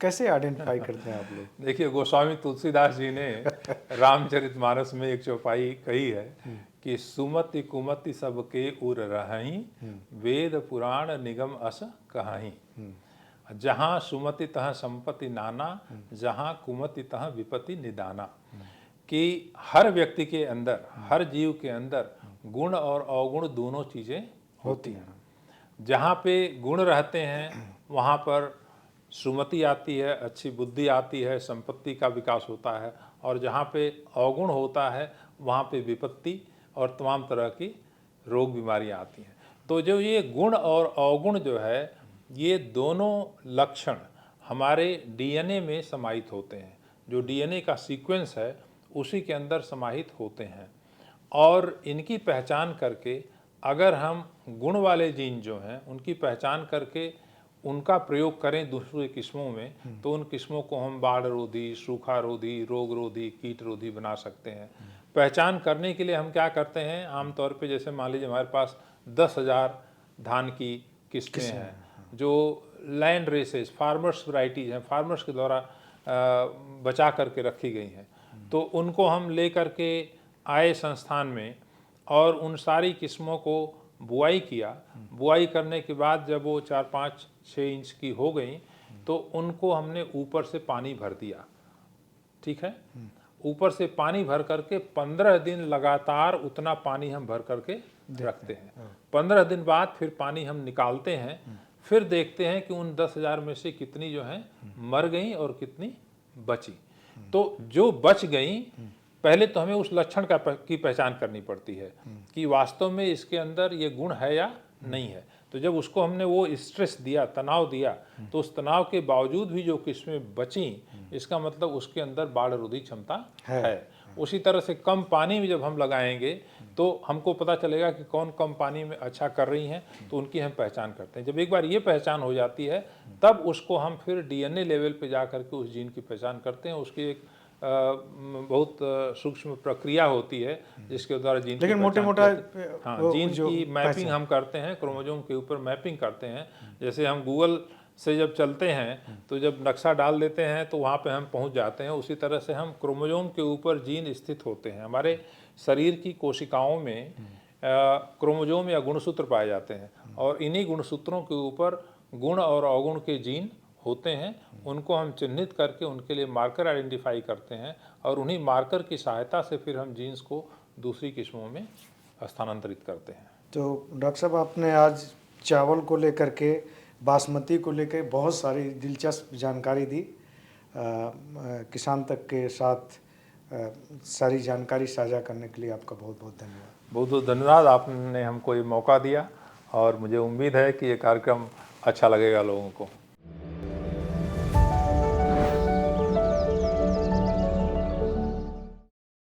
कैसे आइडेंटिफाई करते हैं आप लोग? देखिए, गोस्वामी तुलसीदास जी ने रामचरितमानस में एक चौपाई कही है कि सुमति कुमति सबके उर रहहीं, वेद पुराण निगम अस कहाहीं। जहाँ सुमति तहाँ संपत्ति नाना, जहाँ कुमति तहाँ विपत्ति निदाना। कि हर व्यक्ति के अंदर, हर जीव के अंदर गुण और अवगुण दोनों चीज़ें होती हैं। जहाँ पे गुण रहते हैं वहाँ पर सुमति आती है, अच्छी बुद्धि आती है, संपत्ति का विकास होता है, और जहाँ पे अवगुण होता है वहाँ पे विपत्ति और तमाम तरह की रोग बीमारियाँ आती हैं। तो जो ये गुण और अवगुण जो है, ये दोनों लक्षण हमारे डीएनए में समाहित होते हैं। जो डीएनए का सीक्वेंस है उसी के अंदर समाहित होते हैं, और इनकी पहचान करके अगर हम गुण वाले जीन जो हैं उनकी पहचान करके उनका प्रयोग करें दूसरे किस्मों में, तो उन किस्मों को हम बाढ़ रोधी, सूखा रोधी, रोग रोधी, कीट रोधी बना सकते हैं। पहचान करने के लिए हम क्या करते हैं, आमतौर पे जैसे मान लीजिए हमारे पास 10,000 धान की किस्में हैं जो लैंड रेसेस, फार्मर्स वैरायटीज हैं, फार्मर्स के द्वारा बचा करके रखी गई हैं। तो उनको हम ले करके आए संस्थान में और उन सारी किस्मों को बुआई किया। बुआई करने के बाद जब वो 4, 5, 6 इंच की हो गई तो उनको हमने ऊपर से पानी भर दिया। ठीक है, ऊपर से पानी भर करके 15 दिन लगातार उतना पानी हम भर करके रखते हैं। 15 दिन बाद फिर पानी हम निकालते हैं, फिर देखते हैं कि उन 10,000 में से कितनी जो हैं मर गई और कितनी बची। तो जो बच गई, पहले तो हमें उस लक्षण की पहचान करनी पड़ती है कि वास्तव में इसके अंदर ये गुण है या नहीं है। तो जब उसको हमने वो स्ट्रेस दिया, तनाव दिया, तो उस तनाव के बावजूद भी जो किस्में बची, इसका मतलब उसके अंदर बाढ़ रोधी क्षमता है। उसी तरह से कम पानी में जब हम लगाएंगे तो हमको पता चलेगा कि कौन कम पानी में अच्छा कर रही हैं, तो उनकी हम पहचान करते हैं। जब एक बार ये पहचान हो जाती है तब उसको हम फिर डीएनए लेवल पे जा करके उस जीन की पहचान करते हैं। उसकी एक बहुत सूक्ष्म प्रक्रिया होती है जिसके द्वारा जीन, लेकिन मोटे मोटा जीन की मैपिंग हम करते हैं, क्रोमोसोम के ऊपर मैपिंग करते हैं। जैसे हम गूगल से जब चलते हैं तो जब नक्शा डाल देते हैं तो वहाँ पे हम पहुँच जाते हैं। उसी तरह से हम क्रोमोसोम के ऊपर जीन स्थित होते हैं। हमारे शरीर की कोशिकाओं में क्रोमोसोम या गुणसूत्र पाए जाते हैं और इन्हीं गुणसूत्रों के ऊपर गुण और अवगुण के जीन होते हैं उनको हम चिन्हित करके उनके लिए मार्कर आइडेंटिफाई करते हैं और उन्हीं मार्कर की सहायता से फिर हम जीन्स को दूसरी किस्मों में स्थानांतरित करते हैं। तो डॉक्टर साहब, आपने आज चावल को लेकर के, बासमती को लेकर बहुत सारी दिलचस्प जानकारी दी। किसान तक के साथ सारी जानकारी साझा करने के लिए आपका बहुत बहुत धन्यवाद। बहुत बहुत धन्यवाद, आपने हमको ये मौका दिया और मुझे उम्मीद है कि ये कार्यक्रम अच्छा लगेगा लोगों को।